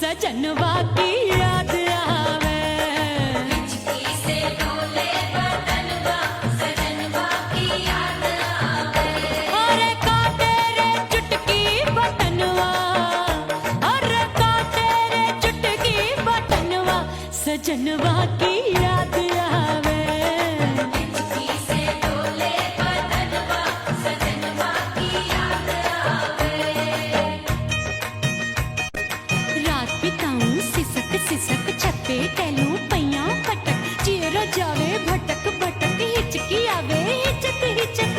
सजनवा की याद आवे, हिचकी से डोले बदनवा, सजनवा की याद आवे। अरे का तेरे चुटकी बटनवा, अरे का तेरे चुटकी बटनवा, सजनवा की याद आवे। हिचकी से डोले बदनवा, सजनवा की याद आवे। रात बिताऊं सिसक सिसक छत पे टहलूं पैया पटक, चेहरा जावे भटक भटक, हिचकी आवे हिचक हिचक।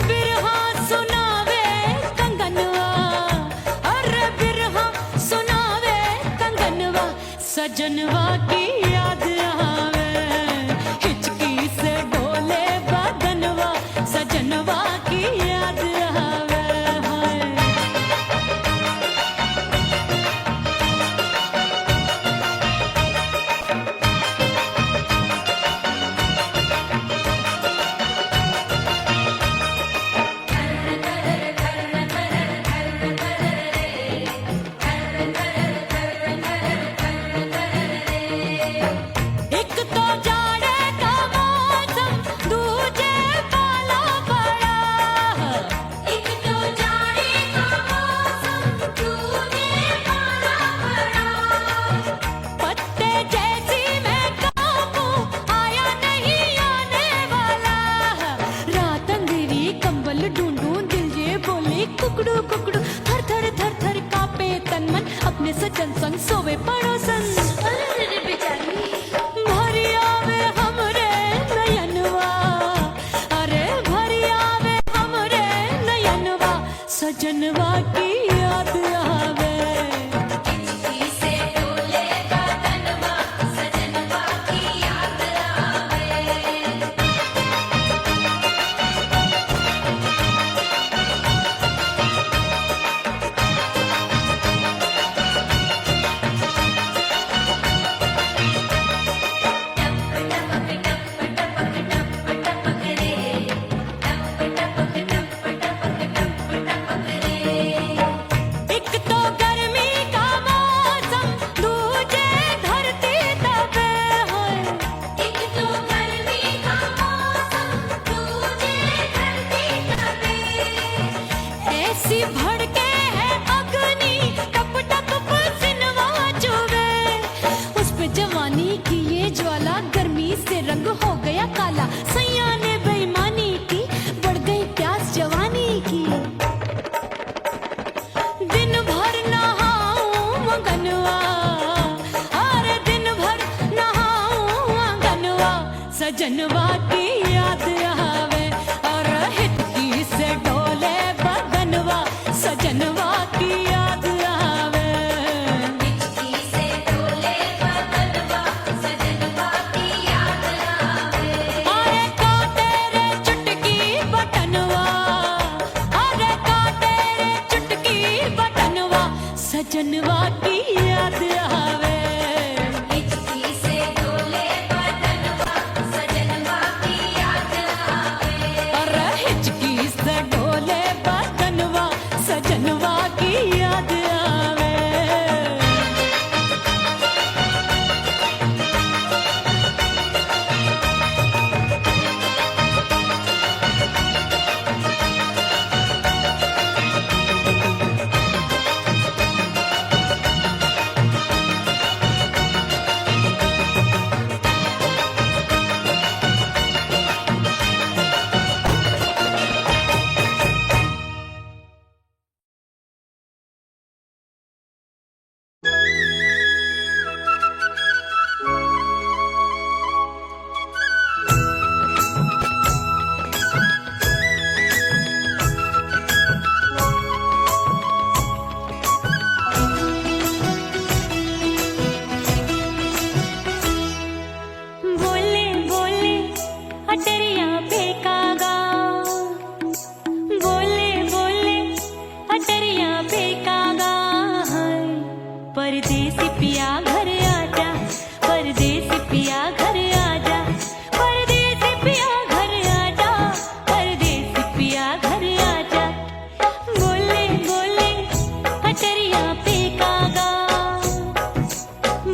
बिरहा सुनावे कंगनवा, अरे बिरहा सुनावे कंगनवा, सजनवा की याद आवे। हिचकी से डोले बदनवा, सजनवा की याद आवे। हाय एक तो जाड़े का मौसम, दूजे पाला पड़ा। एक तो जाड़े का मौसम, दूजे पाला पड़ा। पत्ते जैसी मैं कांपूं, आया नहीं आने वाला। रात अंधेरी कंबल ढूंढूं, दिल ये बोले कुकड़ू कुकड़ू, थर थर थर थर कांपे तन मन, अपने सजन संग सोवे पड़ोसन। अरे बेचारी भरी आवे हमरे नयनवा, अरे भरी आवे हमरे नयनवा, सजनवा की याद आवे। हिचकी से डोले बदनवा, सजनवा की याद आवे। एक तो गर्मी का मौसम, दूजे धरती तपे होए। एक तो गर्मी का मौसम, दूजे धरती तपे। ऐसी भड़के है अग्नि, टप टप पसीनवा चुभे। उस पे जवानी की ये ज्वाला, गर्मी से रंग हो गया काला। सैया ने बेईमानी की, बढ़ गई प्यास जवानी की। दिन भर नहाऊं आंगनवा, अरे दिन भर नहाऊं आंगनवा, सजनवा की याद आवे। और हिचकी से डोले बदनवा, सजनवा की याद आवे। हिचकी से डोले बदनवा, सजनवा की याद आवे। अरे का तेरे चुटकी बटनवा, अरे का तेरे चुटकी बटनवा, सजनवा की याद आवे। हिचकी से डोले बदनवा, सजनवा की याद आवे। अरे हिचकी से डोले बदनवा, सजनवा की याद आवे। परदेसी पिया घर आजा, परदेसी पिया घर आजा, परदेसी पिया घर आजा, परदेसी पिया घर आजा। बोले बोले अटरिया पे कागा,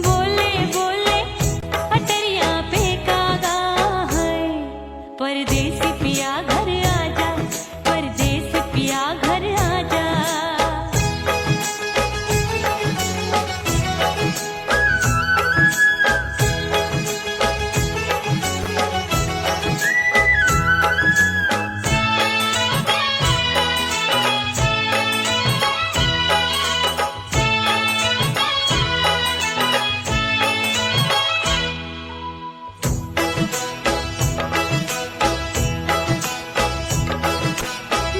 बोले बोले अटरिया पे कागा है। परदेसी पिया घर आजा, परदेसी पिया घर आजा।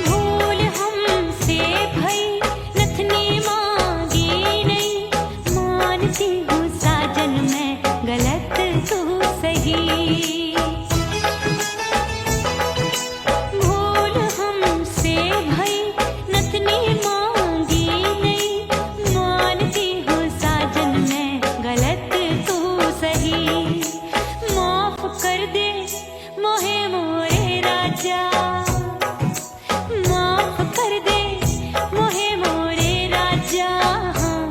भूल हमसे भई नथनी मांगी नहीं, मानती हूँ साजन मैं गलत तू सही। भूल हमसे भई नथनी मांगी नहीं, मानती हूँ साजन मैं गलत तू सही। माफ कर दे मोहे मोरे राजा, माफ कर दे मोहे मोरे राजा। हाँ,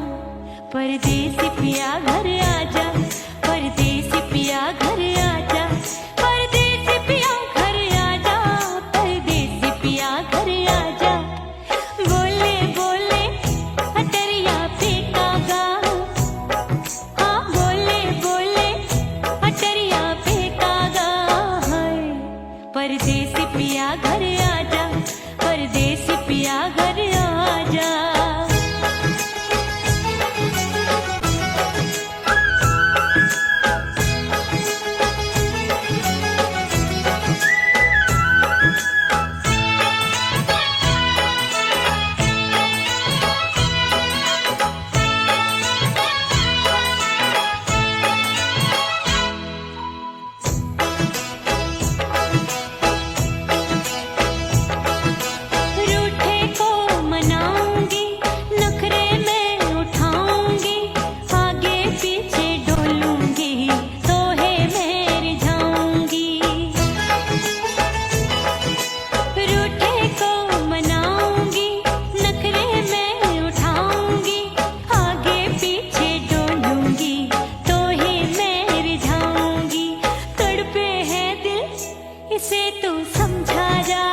परदेसी पिया घर आजा, परदेसी पिया घर आजा, परदेसी पिया घर आजा, परदेसी पिया घर आजा। बोले बोले अटरिया पे कागा, हाँ बोले बोले अटरिया पे कागा है। परदेसी पिया घर आजा, परदेसी पिया घर आजा। रूठे को मनाऊंगी, नखरे में उठाऊंगी, आगे पीछे डोलूंगी, तोहे में रिझाऊंगी। रूठे को मनाऊंगी, नखरे में उठाऊंगी, आगे पीछे डोलूंगी, तोहे में रिझाऊंगी। तड़पे है दिल इसे तू समझा जा,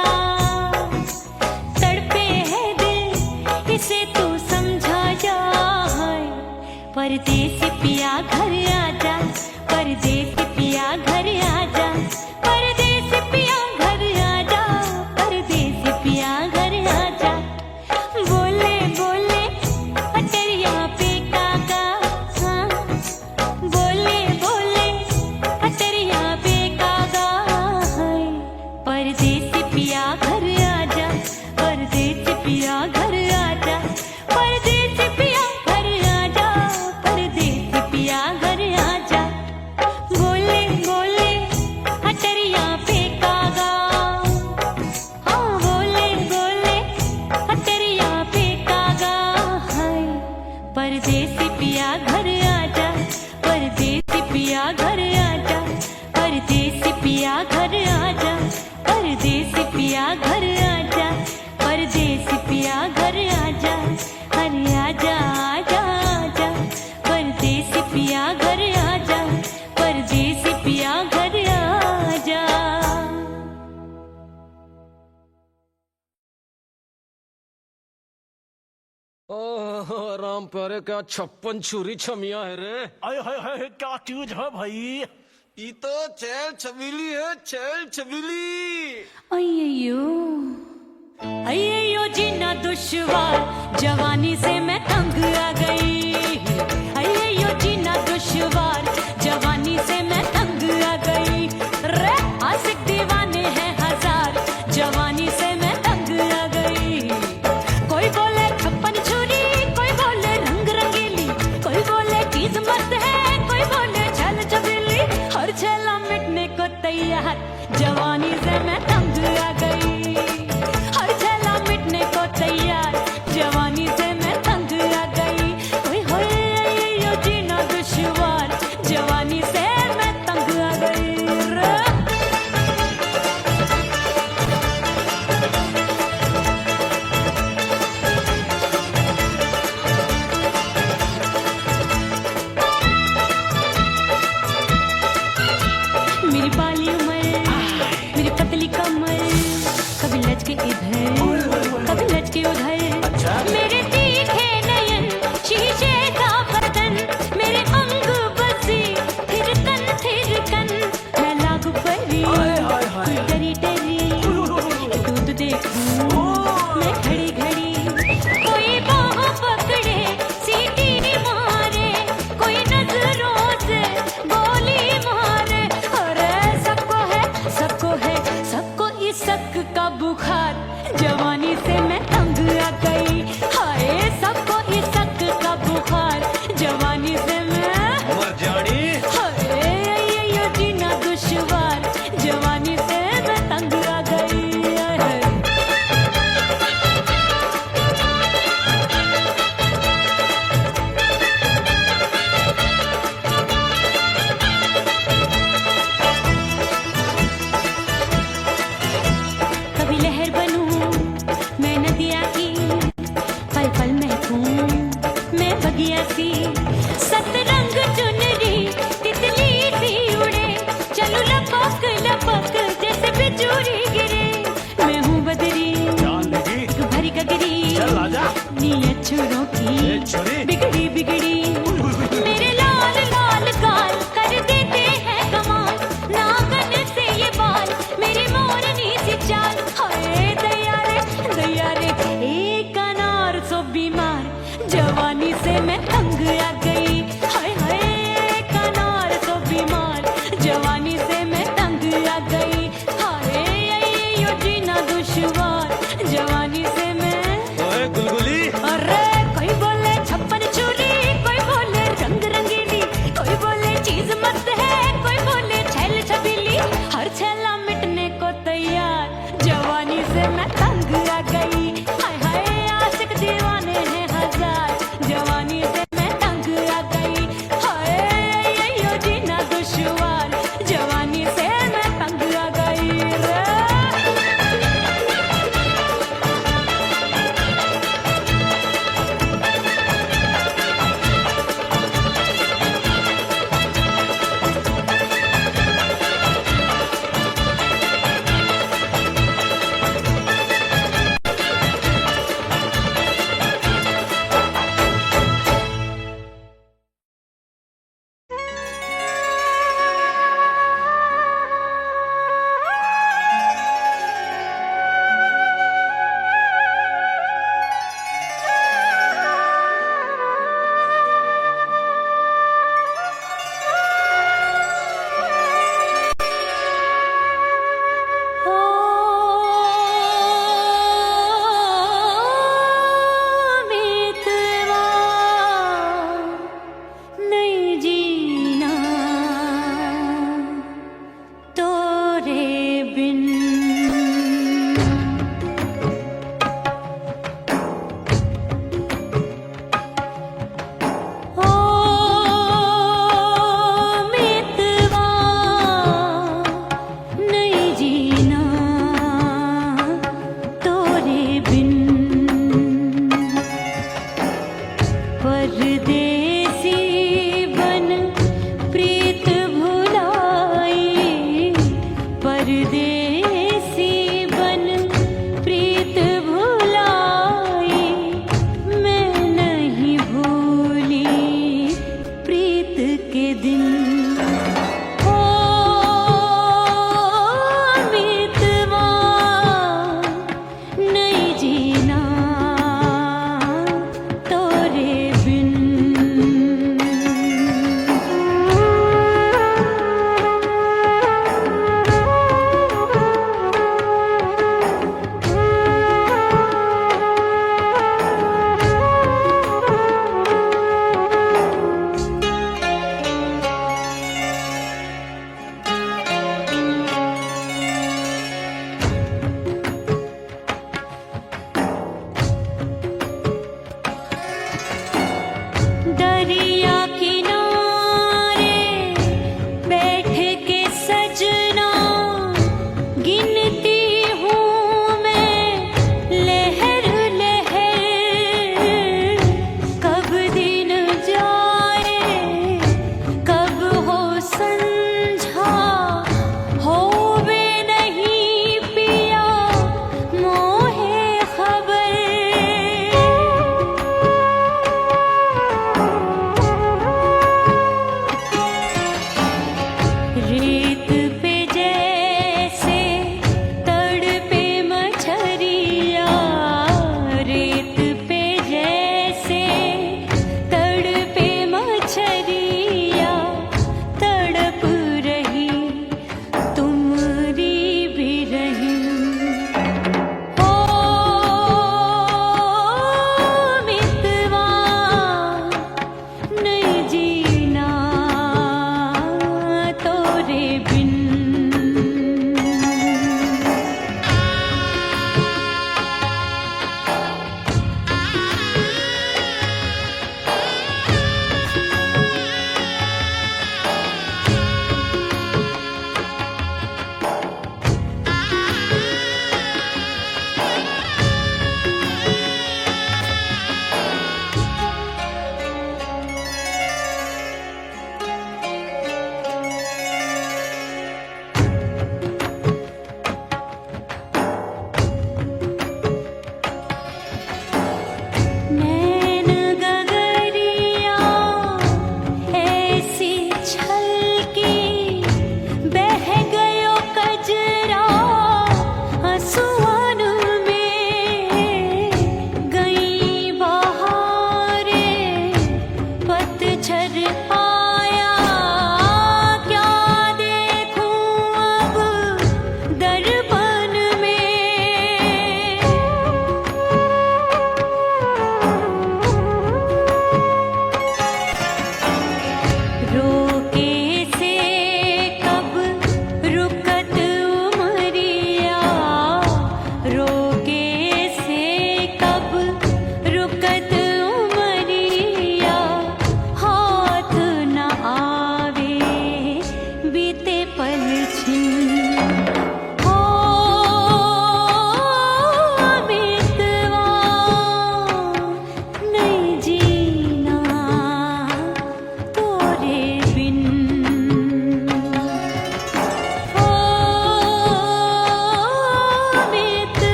तड़पे है दिल इसे तू समझा जा। परदेसी पिया घर आजा, परदेसी पिया घर आजा, परदेसी पिया घर आजा, परदेसी पिया घर आजा। बोले बोले अटरिया पे कागा, हाँ बोले बोले अटरिया पे कागा है। परदेसी पिया घर आजा, परदेसी पिया घर आजा, परदेसी पिया घर आजा, परदेसी पिया घर आजा। बोले बोले अटरिया पे कागा, हाँ बोले बोले अटरिया पे कागा है। परदेसी पिया घर आजा, परदेसी पिया घर आजा, परदेसी पिया घर आजा, परदेसी पिया घर आजा, परदेसी पिया घर आजा। अरे आजा आजा आजा, परदेसी पिया घर आजा, परदेसी पिया घर आजा। ओह राम प्यारे, क्या 56 छुरी छमिया है रे। अरे हाय हाय क्या चीज है भाई। ये तो चैल छबीली है, चैल छबीली। अय्यो अय्यो जीना दुश्वार, जवानी से मैं तंग आ गई। अय्यो जीना दुश्वार, जवानी से मैं तंग आ गई। रे आशिक दीवाने हैं हजार, जवानी से मैं तंग आ गई। कोई बोले 56 छुरी, कोई बोले रंग रंगीली, कोई बोले चीज मस्त है, कोई बोले छल छबीली। हर छेला मिटने को तैयार, जवानी से मैं तंग आ गई। हर छेला मिटने को तैयार, जवानी से मैं तंग आ गई। कोई चल आजा नी अछूरों ए, की छोरी। बिगड़ी बिगड़ी मेरे लाल लाल गाल कर देते हैं कमाल नागन से ये बाल मेरी मोरनी सी चाल हाय दैया रे एक अनार सो बीमार जवानी से मैं तंग आ गई हाय हाय एक अनार सो बीमार जवानी से मैं तंग आ गई हाय यो जीना दुश्वार जवानी से मैं ओए गुलगुली अरे कोई बोले छप्पन चूड़ी कोई बोले रंग रंगीली कोई बोले चीज मस्त है कोई बोले छैल छबीली हर छैला मिटने को तैयार जवानी से मैं तंग आ गई हाय हाय आशिक दीवाने हैं हजार जवानी से मैं तंग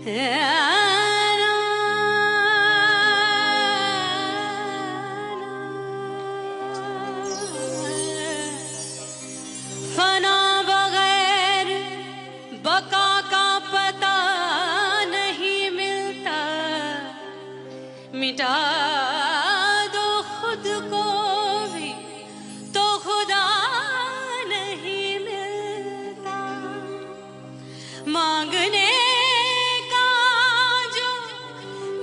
फना बगैर बका का पता नहीं मिलता, मिटा दो खुद को भी तो खुदा नहीं मिलता। मांगने का जो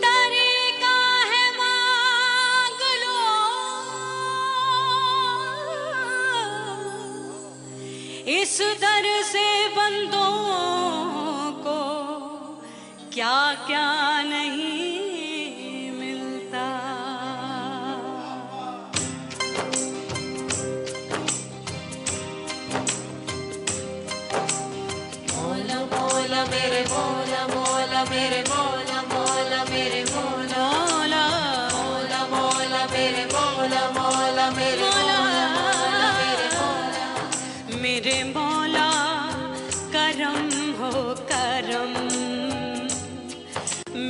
तरीका है मांग लो, इस दर से बंदों को क्या क्या नहीं मिलता। मौला मौला मेरे मौला मौला मेरे मौला मौला मेरे मौला मौला मौला मौला मेरे मौला मौला मेरे मौला मौला मेरे मौला मेरे मौला करम हो करम,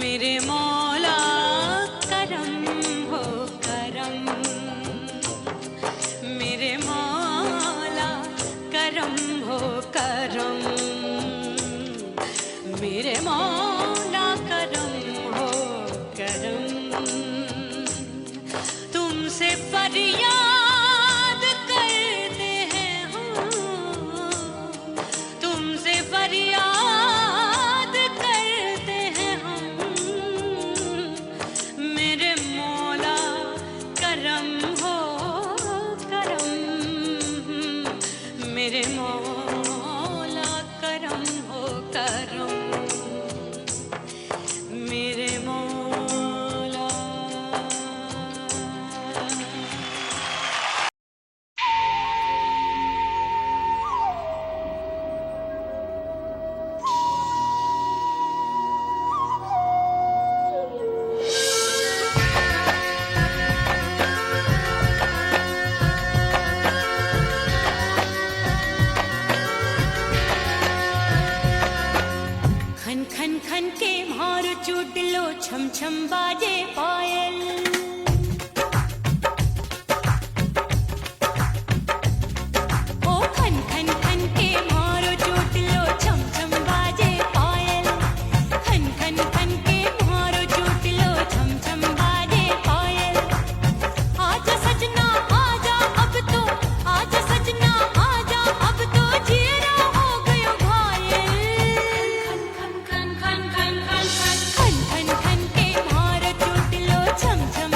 मेरे मौला करम हो करम, मेरे मौला करम हो करम, मेरे मौला करम हो करम। तुमसे फरियाद करते हैं हम, तुमसे फरियाद करते हैं हम, मेरे मौला करम हो करम, मेरे मौला करम हो करम, मेरे मौला। खन खन खन के मार चूट लो, छम छम बाजे पायल। ओ खन खन खन के मार चूट लो, छम छम बाजे पायल। खन खन खन के मार चूट लो, छम छम बाजे पायल। आजा सजना आजा अब तो, आजा सजना आजा अब तो, जीरा हो गयो घायल। खन खन खन खन खन खन खन खन खन के मार चूट लो, छम छम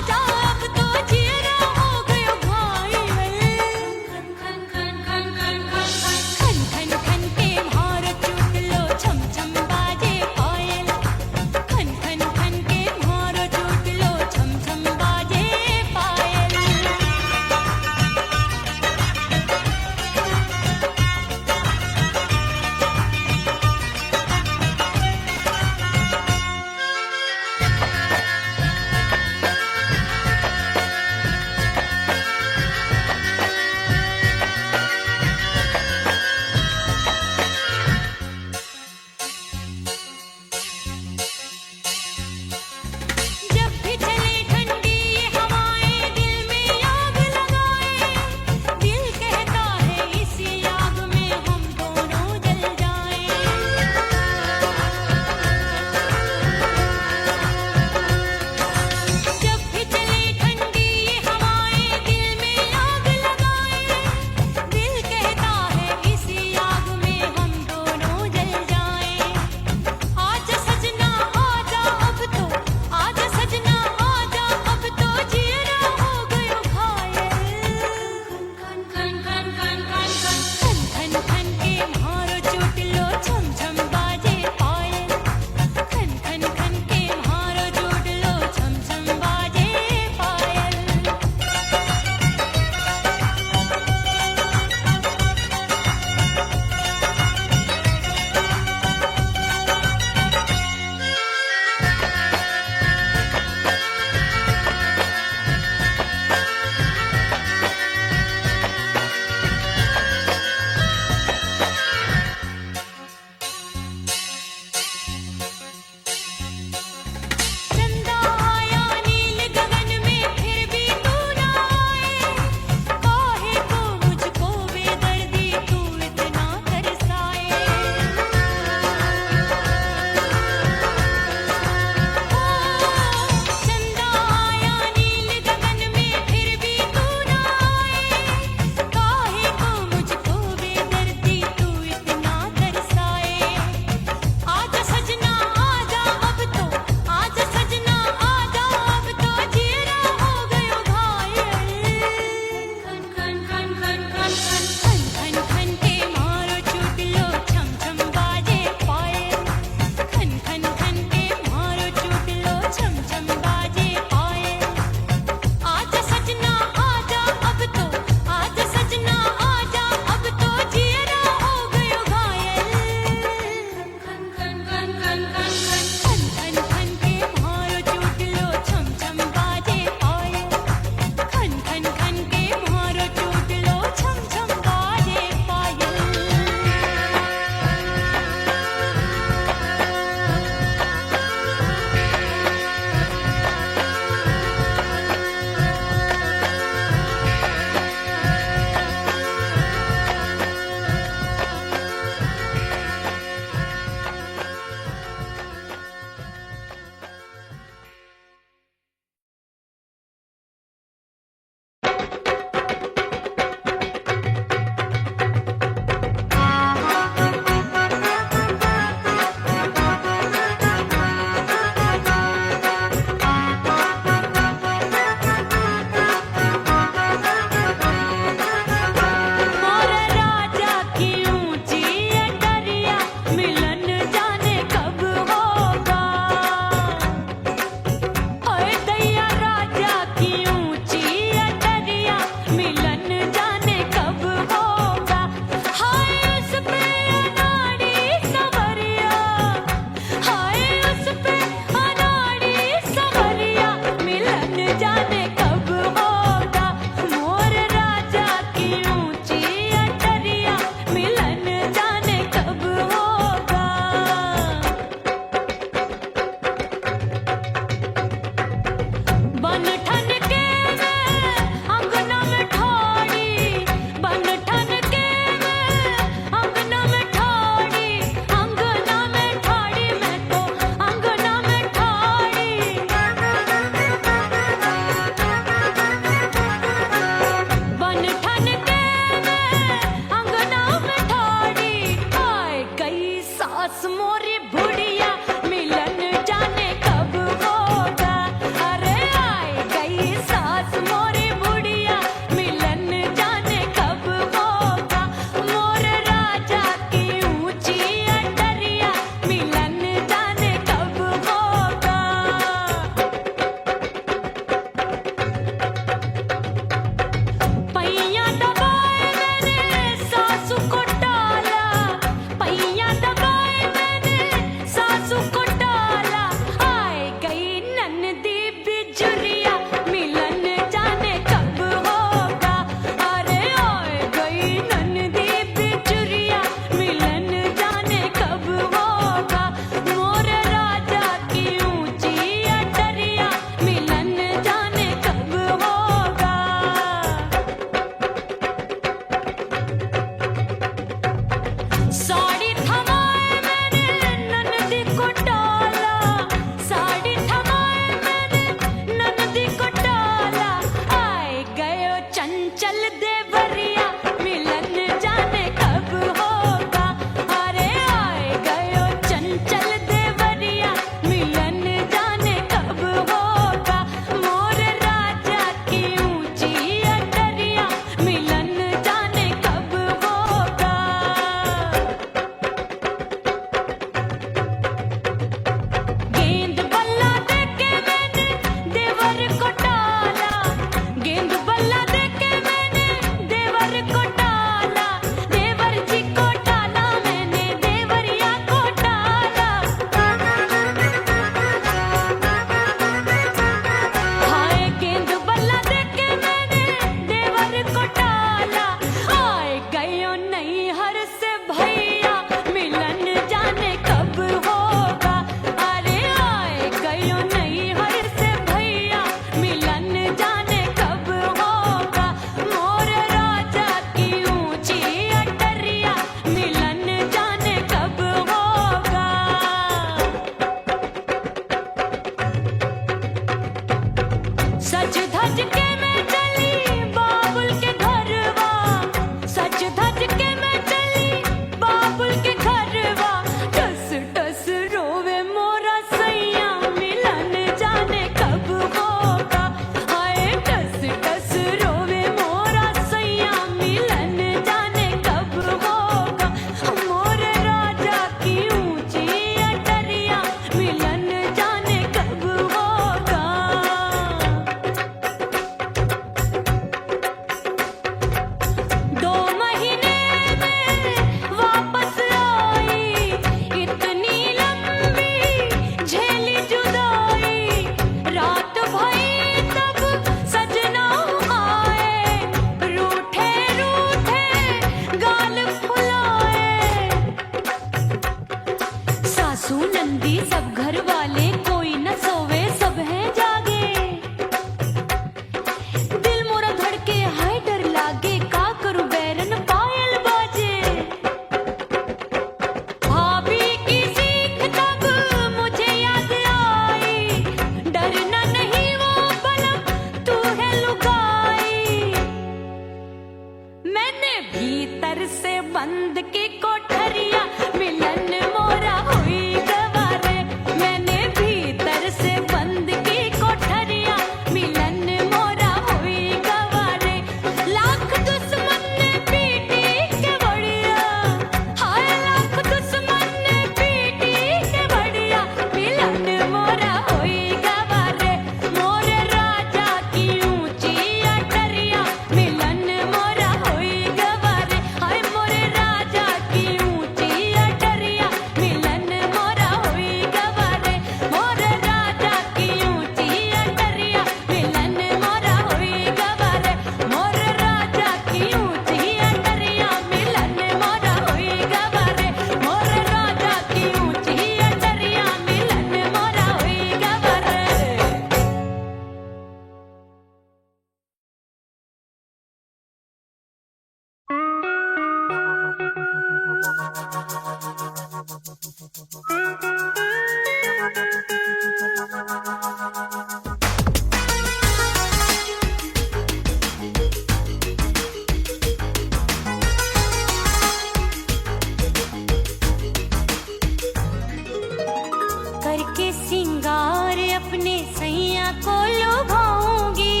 करके सिंगार अपने सैया को लुभाऊंगी,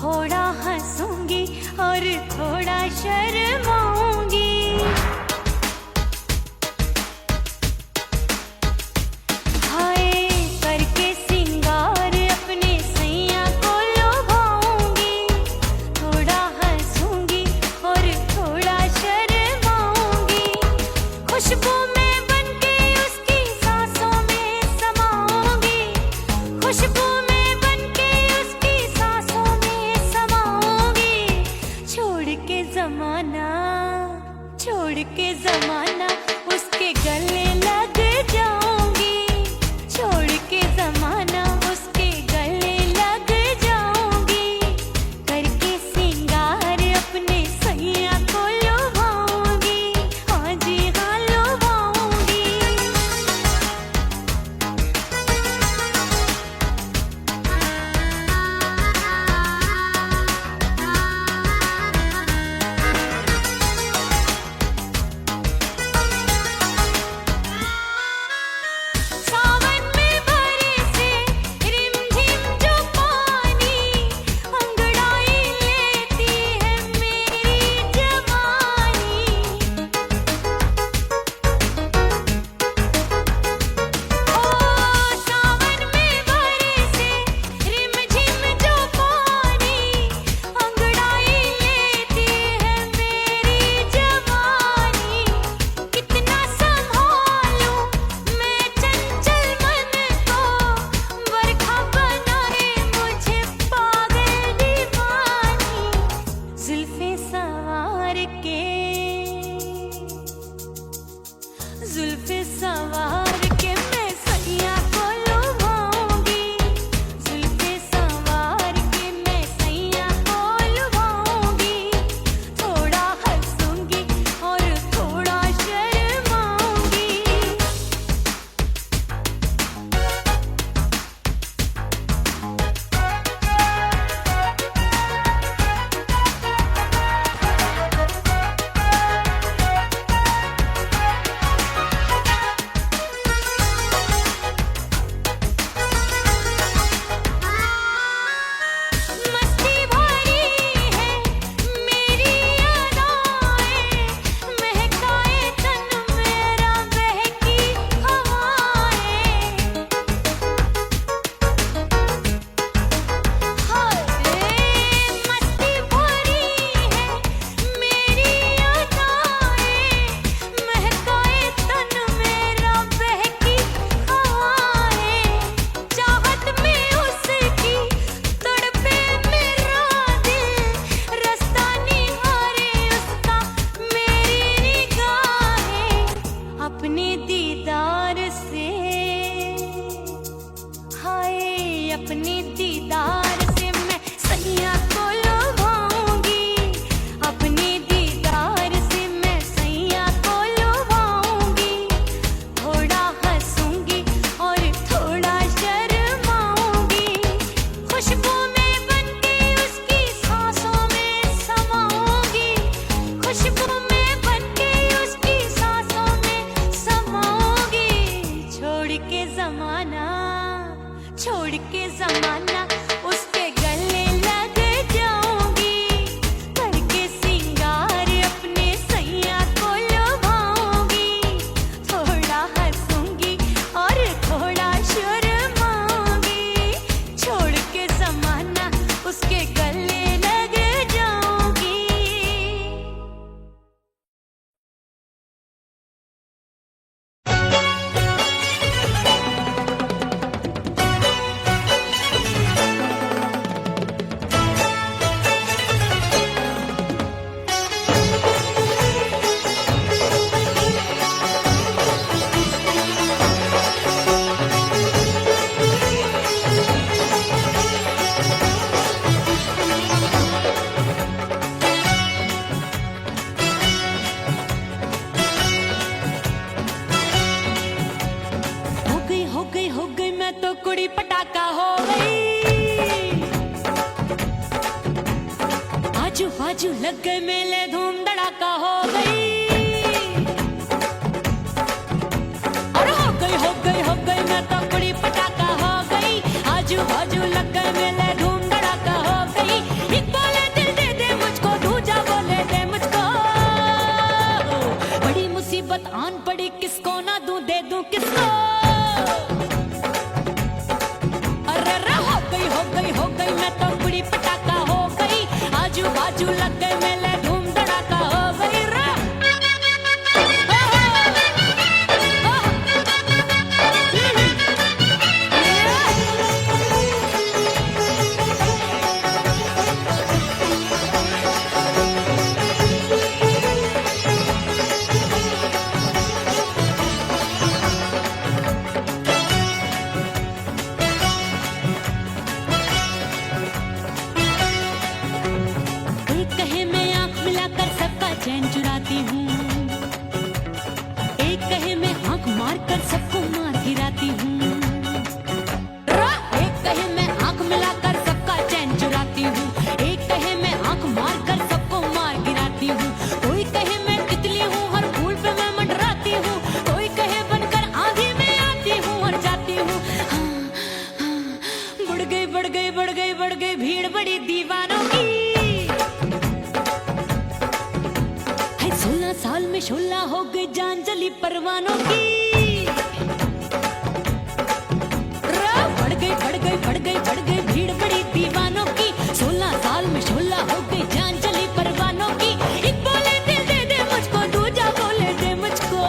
थोड़ा हंसूंगी और थोड़ा शर्माऊंगी। हाय करके सिंगार अपने सैया को लुभाऊंगी, थोड़ा हंसूंगी और थोड़ा शर्माऊंगी। खुशबू में बनके उसकी सांसों में समाऊंगी, खुशबू में बनके उसकी सांसों में समाऊंगी। छोड़ के जमाना उसके गले लग जाऊंगी, छोड़ के जमाना उसके गले लग जाऊंगी। करके सिंगार अपने सैया को लुभाऊंगी, हाँ जी हाँ लुभाऊंगी। सावन में बरसे रिमझिम जो पानी, अंगड़ाई लेती है मेरी जवानी। ओ सावन में बरसे रिमझिम जो पानी, अंगड़ाई लेती है मेरी जवानी। कितना संभालूं मैं चंचल मन को, बरखा बनाए मुझे पागल दीवानी। जुल्फे सवार के मैं सैया को लुभाऊंगी, जुल्फे सवार के मैं सैया को लुभाऊंगी। थोड़ा हंसूंगी और थोड़ा शर्माऊंगी। मस्ती भरी है मेरी अदाएं, महकाए तन मेरा बहकी हवाएं। हाय मस्ती भरी है मेरी अदाएं, महकाए तन मेरा बहकी हवाएं। चाहत में उसकी तड़पे मेरा दिल, रास्ता निहारे उसका मेरी निगाहें। अपने दीदार से हाय अपने दीदार से मैं सैया को लुभाऊंगी, अपने दीदार से मैं सैया को लुभाऊंगी। थोड़ा हंसूंगी और थोड़ा शर्माऊंगी। खुशबू में बनके उसकी सांसों में समाऊंगी, खुशबू में बनके उसकी सांसों में समाऊंगी। छोड़ के जमाना उसके गले लग जाऊंगी। करके सिंगार अपने सैया को लुभाऊंगी, थोड़ा हंसूंगी और थोड़ा शर्माऊंगी। छोड़ के जमाना उसके गले लग जाऊंगी। कुड़ी पटाखा हो गई। आजू बाजू लग गए मेले, धूम धड़ाका हो गई। और हो गई मैं तो कुड़ी पटाखा हो गई। आजू बाजू लग गए मेले, धूम धड़ाका हो गई। एक बोले दिल दे दे मुझको, दूजा बोले दे मुझको। बड़ी मुसीबत आन पड़ी, किसको ना दूं दे दूं किसको। अरे हो गई मैं तो कुड़ी पटाखा हो गई। आजू बाजू लग गए मेले, धूम धड़ाका हो गई रे। एक कहे मैं आंख मिलाकर सबका चैन चुराती हूँ, एक कहे मैं आंख मारकर सबको मार गिराती हूँ। एक कहे मैं आंख मिलाकर सबका चैन चुराती हूँ, एक कहे मैं आंख मारकर सबको मार गिराती हूँ। कोई कहे मैं तितली हूँ, हर फूल पे मैं मंडराती हूँ। कोई कहे बनकर आंधी में आती हूँ और जाती हूँ। बढ़ गई भीड़ बड़ी दीवानों की। 16 साल में शोला हो गई, जान जली परवानों की। बढ़ गई भीड़ बड़ी दीवानों की। 16 साल में शोला हो गई, जान जली परवानों की। एक बोले दिल दे दे मुझको, दूजा बोले दे मुझको।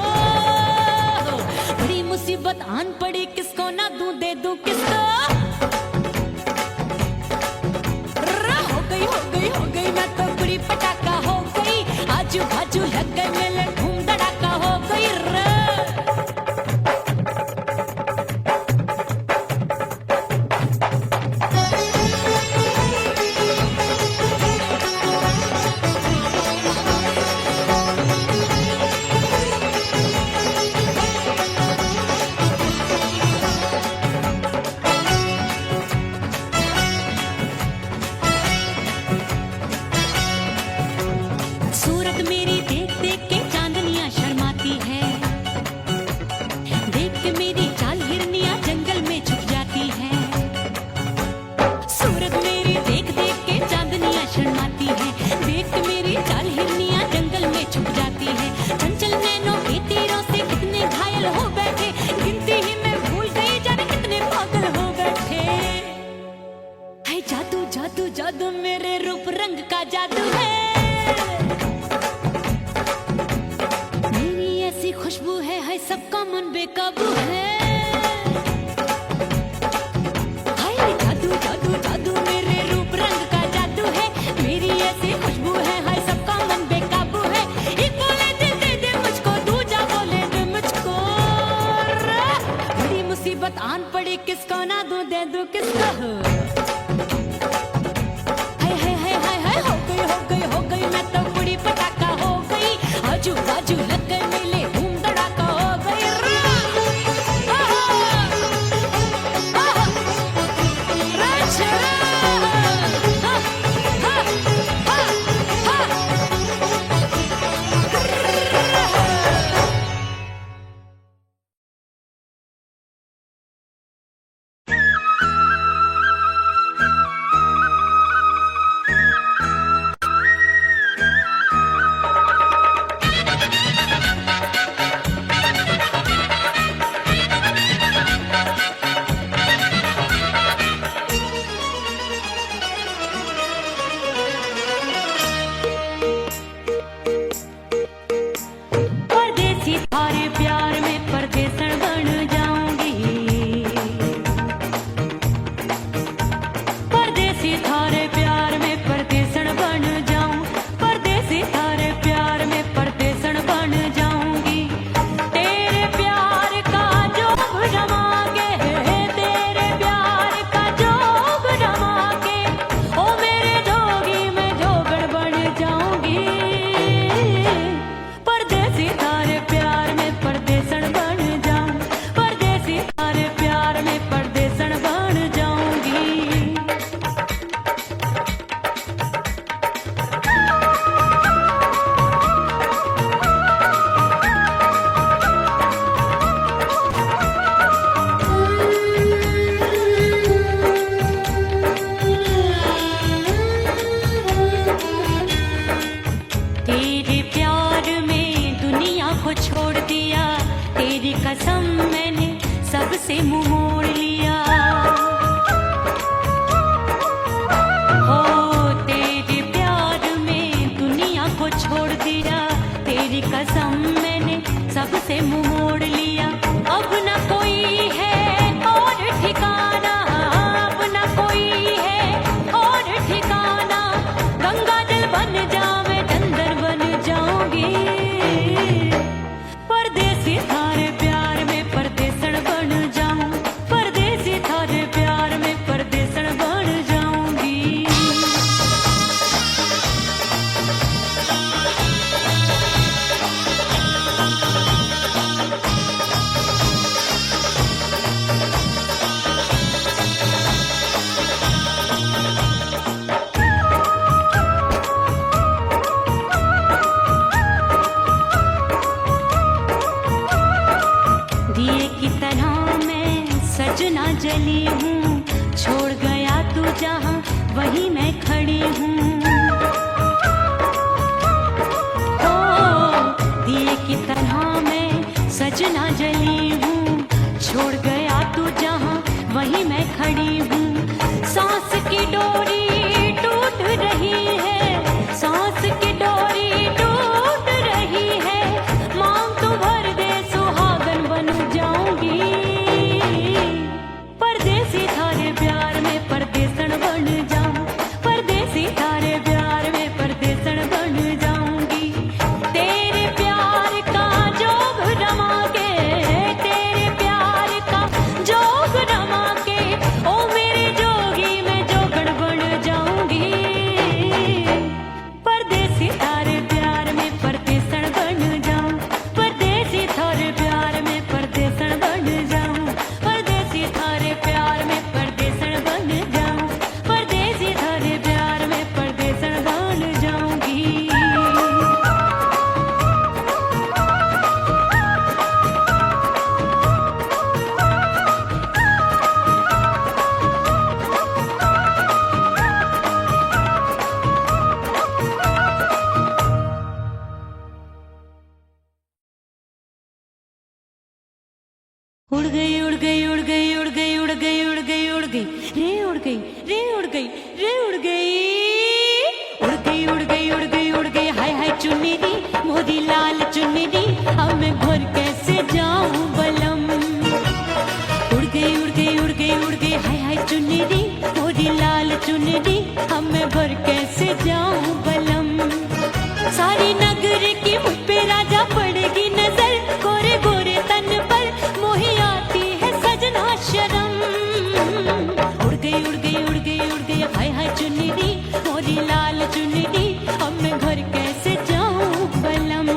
बड़ी मुसीबत आन पड़ी, किसको ना दूं दे दूं किसको। हो गई मैं तो कुड़ी पटाखा हो गई। आजू बाजू लग गए मेले, धूम धड़ाका हो गई रे। सूरत मेरी देख देख के चांदनियां शर्माती है। देख के मेरी चाल हिरनियां जंगल में छुप जाती है। सूरत मेरी देख देख के चांदनियां शर्माती है। देख के मेरी चाल हिरनियां जंगल में छुप जाती है। चंचल नैनों के तीरों से कितने घायल हो बैठे, गिनती ही मैं भूल गई, जाने कितने पागल हो बैठे। है जादू जादू जादू, मेरे रूप रंग का जादू है। मेरी ऐसी खुशबू है सबका मन बेकाबू है। हाय जादू जादू जादू, मेरे रूप रंग का जादू है। मेरी ऐसी खुशबू है सबका मन बेकाबू है। एक बोले दिल दे दे मुझको, दूजा बोले दे मुझको। बड़ी मुसीबत आन पड़ी, किसको ना दूं दे दूं किसको। हो गई मैं तो कुड़ी पटाखा हो गई। आजू बाजू लग गए मेले, धूम धड़ाका हो गई रे। तेरी कसम मैंने सबसे मुंह मोड़ लिया। हो तेरे प्यार में दुनिया को छोड़ दिया, तेरी कसम मैंने सबसे मुंह मोड़ लिया। अब न कोई है और ठिकाना, अब न कोई है और ठिकाना। गंगा जल बन जाऊं, चंदन बन जाऊंगी। परदेसी थारे प्यार में परदेसन बन जाऊं, परदेसी थारे प्यार में परदेसन बन जाऊंगी। दिए की तरह मैं सजना जली हूँ, छोड़ गया तू जहाँ वहीं मैं खड़ी हूँ। ओ दिए की तरह मैं सजना जली हूँ, छोड़ गया तू जहाँ वहीं मैं खड़ी हूँ। सांस की डोरी टूट रही है, सांस की डोरी टूट रही है। मांग तू भर दे सुहागन बन जाऊंगी। परदेसी थारे प्यार में परदेसन बन जाऊं, परदेसी थारे प्यार में परदेसन बन जाऊंगी। तेरे प्यार का जोग रमा के, तेरे प्यार का जोग रमा के, ओ मेरे जोगी मैं जोगण बन जाऊंगी। परदेसी थारे प्यार में परदेसन बन जाऊं, परदेसी थारे प्यार में परदेसन बन जाऊं, परदेसी थारे प्यार में परदेसन बन जाऊं, परदेसी थारे प्यार में परदेसन बन जाऊंगी। उड़ गई उड़ गई उड़ गई उड़ गई उड़ गई उड़ गई उड़ गई रे उड़ गई रे उड़ गई रे उड़ गई उड़ गई उड़ गई उड़ गई उड़ गई। हाय हाय चुन्नी दी मोदी लाल चुन्नी दी, अब मैं घर कैसे जाऊं बलम। उड़ गई उड़ गई उड़ गई उड़ गई हाय हाय चुन्नी दी मोदी लाल चुन्नी दी, अब मैं घर कैसे जाऊं बलम। सारी नगर की मुझ पे राजा पड़ेगी नजर, गोरे गोरे तन पर मोही आती है सजना शर्म। उड़ गई उड़ गई उड़ गई उड़ गई हाय हाय चुन्नी दी मोरी लाल चुन्नी दी, अब मैं घर कैसे जाऊं बलम।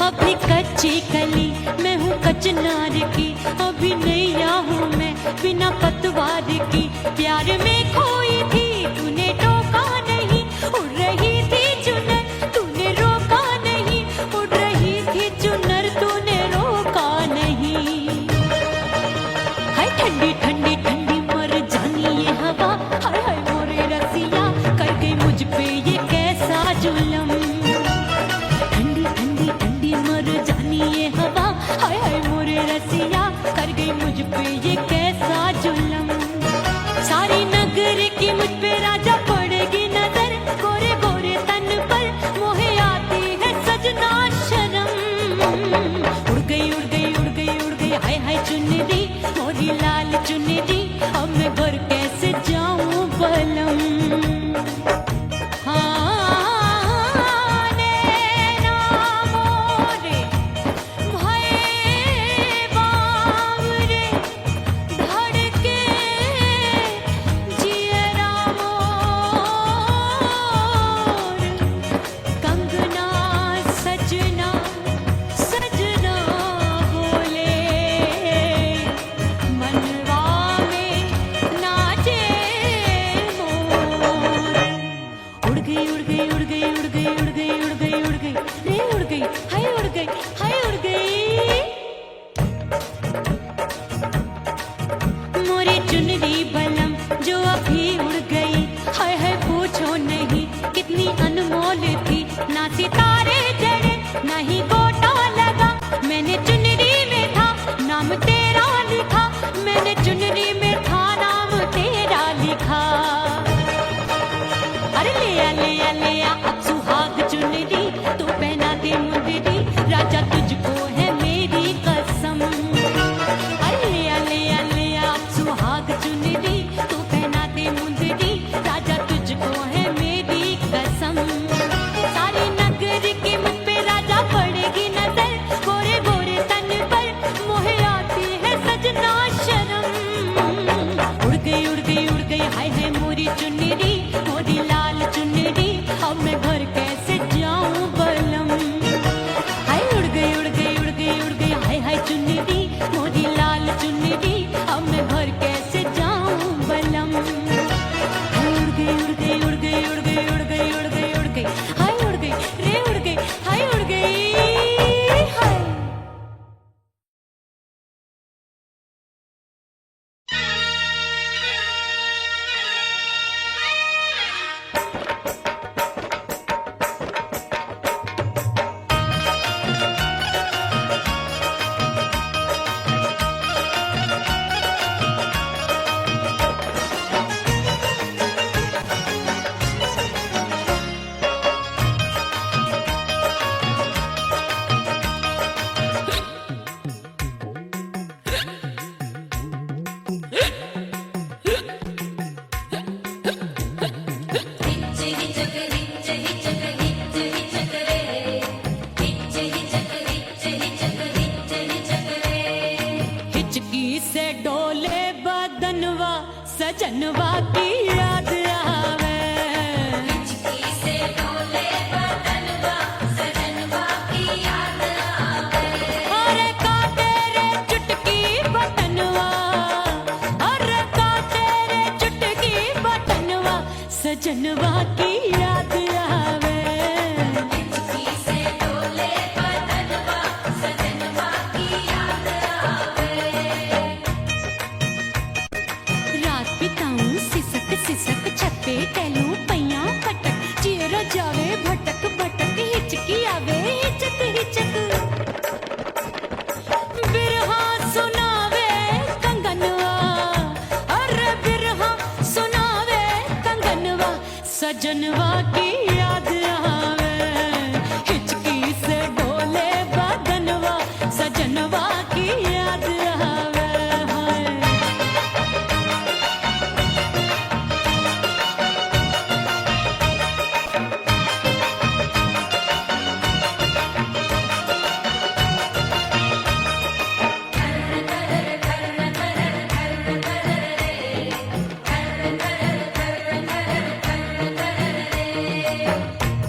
अभी कच्ची कली मैं हूँ कचनार की, अभी नैया हूँ मैं बिना पतवार की। प्यार में खोई थी तूने टोका नहीं, उड़ रही थी चुनर तूने रोका नहीं, उड़ रही थी चुनर तूने रोका नहीं। हाय ठंडी ठंडी ठंडी मर जानी ये हवा, हाय हाय मोरे रसिया कर गई मुझ पे ये कैसा जुलम। ठंडी ठंडी ठंडी मर जानी ये हवा, हाय हाय मोरे रसिया कर गई मुझ पे ये कैसा जुलम। सारी नगर है मोरी चुनरी, मोरी लाल चुनरी, अब मैं घर कैसे जाऊं बलम। हाय उड़ गई उड़ गई उड़ गई उड़ गई, हाय हाय चुनरी, मोरी लाल चुनरी, अब मैं घर कैसे जाऊं बलम। उड़ गई उड़ गई उड़ गई उड़ गई उड़ गई उड़ गई उड़ गई, हाय उड़ गई रे उड़ गई, हाय उड़ गई हाय। हिचकी से डोले बदनवा, सजनवा की याद आवे। हिचकी से डोले बदनवा, सजनवा की याद आवे। अरे का तेरे चुटकी बटनवा, अरे का तेरे चुटकी बटनवा, सजनवा की याद आवे। हिचकी से डोले बदनवा, सजनवा की याद आवे। रात बिताऊं सिसक सिसक, छत पे टहलूं पैया पटक, चेहरा जावे भटक भटक, हिचकी आवे हिचक हिचक। बिरहा सुनावे कंगनवा, अरे बिरहा सुनावे कंगनवा, सजनवा की याद आवे। हिचकी से डोले बदनवा, सजनवा की याद आवे। हाय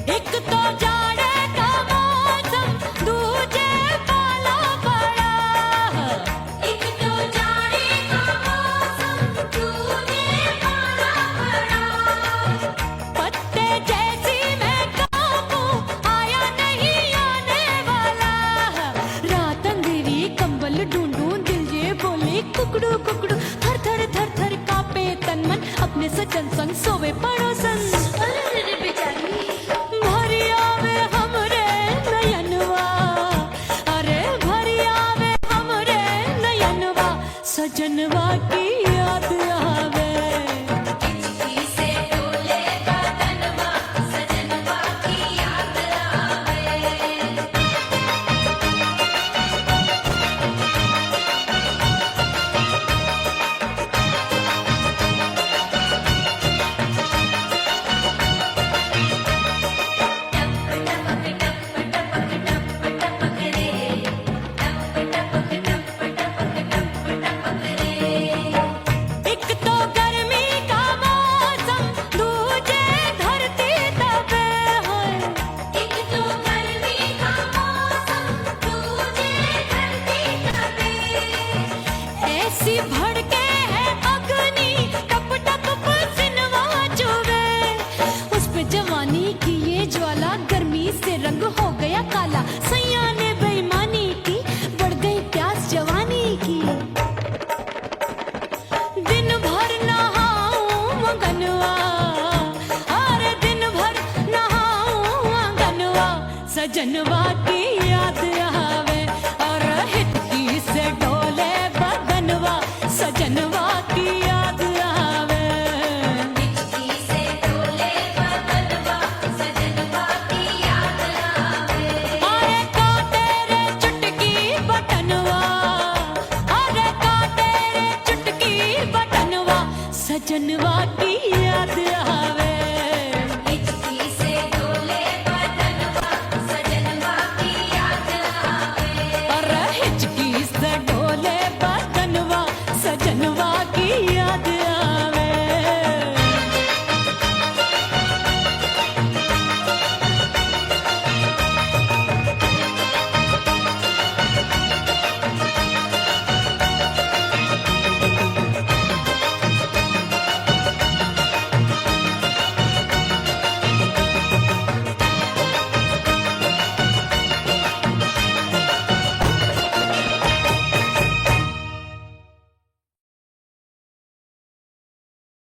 एक तो जाड़े का मौसम, दूजे पाला पड़ा। एक तो जाड़े का मौसम, दूजे पाला पड़ा। पत्ते जैसी मैं कांपूं, आया नहीं आने वाला। रात अंधेरी कंबल ढूंढूं, दिल ये बोले कुकड़ू कुकड़ू, थर थर थर थर कांपे तन मन, अपने सजन संग सोवे पड़ोसन। अरे रे बेचारी, भरी आवे हमरे नयनवा, अरे भरी आवे हमरे नयनवा, सजनवा की याद आवे। हिचकी से डोले बदनवा, सजनवा की याद आवे। एक तो गर्मी का मौसम, दूजे धरती तपे है। एक तो गर्मी का मौसम, दूजे धरती तपे। ऐसी भड़के है अग्नि, टप टप पसीनवा चुभे। उस पे जवानी की ये ज्वाला, गर्मी से रंग हो गया काला। सैया ने बेईमानी की, बढ़ गई प्यास जवानी की। दिन भर नहाऊं आंगनवा, अरे दिन भर नहाऊं आंगनवा, सजनवा की याद आवे। और हिचकी से डोले बदनवा, सजनवा की याद आवे। हिचकी से डोले बदनवा, सजनवा की याद आवे। अरे का तेरे चुटकी बटनवा, अरे का तेरे चुटकी बटनवा, सजनवा की याद आवे।